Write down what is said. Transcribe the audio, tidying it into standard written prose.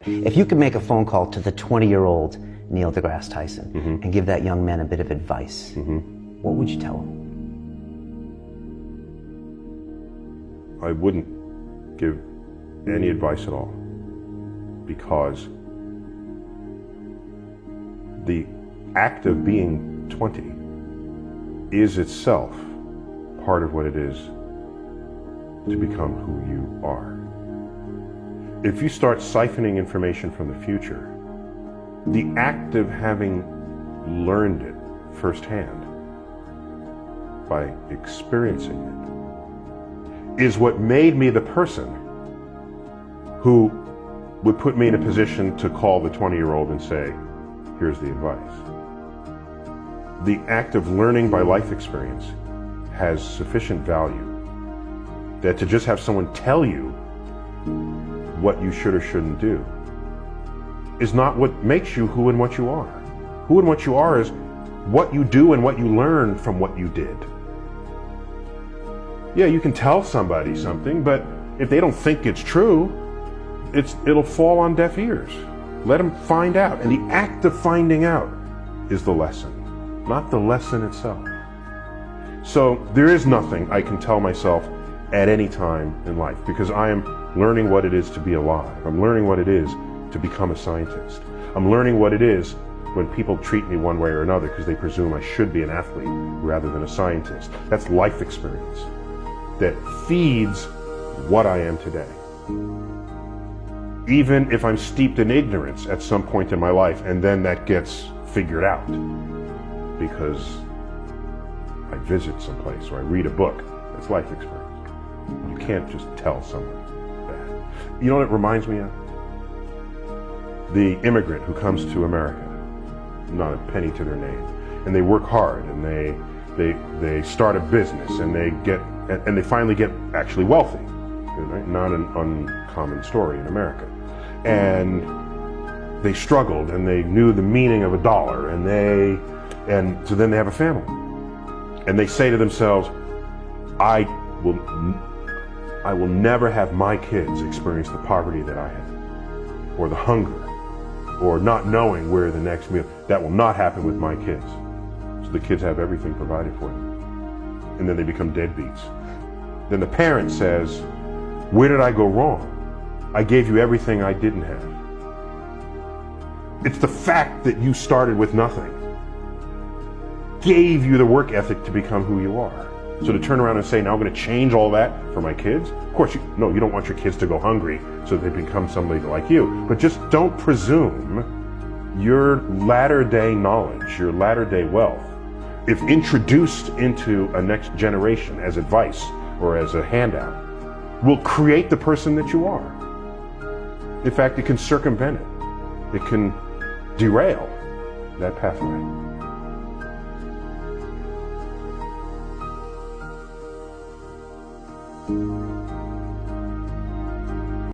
If you could make a phone call to the 20-year-old Neil deGrasse Tyson and give that young man a bit of advice, what would you tell him? I wouldn't give any advice at all, because the act of being 20 is itself part of what it is to become who you are. If you start siphoning information from the future, the act of having learned it firsthand by experiencing it is what made me the person who would put me in a position to call the 20-year-old and say, here's the advice. The act of learning by life experience has sufficient value that to just have someone tell you what you should or shouldn't do is not what makes you who and what you are. Who and what you are is what you do and what you learn from what you did. Yeah, you can tell somebody something, but if they don't think it's true, it'll fall on deaf ears. Let them find out. And the act of finding out is the lesson, not the lesson itself. So there is nothing I can tell myself at any time in life, because I am learning what it is to be alive. I'm learning what it is to become a scientist. I'm learning what it is when people treat me one way or another because they presume I should be an athlete rather than a scientist. That's life experience that feeds what I am today. Even if I'm steeped in ignorance at some point in my life, and then that gets figured out because I visit someplace or I read a book, that's life experience. You can't just tell someone that. You know what it reminds me of? The immigrant who comes to America, not a penny to their name, and they work hard, and they start a business, and they finally get actually wealthy. Right? Not an uncommon story in America. And they struggled, and they knew the meaning of a dollar, and so then they have a family, and they say to themselves, I will never have my kids experience the poverty that I had, or the hunger, or not knowing where the next meal. That will not happen with my kids. So the kids have everything provided for them. And then they become deadbeats. Then the parent says, where did I go wrong? I gave you everything I didn't have. It's the fact that you started with nothing gave you the work ethic to become who you are. So to turn around and say, now I'm going to change all that for my kids? Of course, you don't want your kids to go hungry so that they become somebody like you. But just don't presume your latter-day knowledge, your latter-day wealth, if introduced into a next generation as advice or as a handout, will create the person that you are. In fact, it can circumvent it. It can derail that pathway.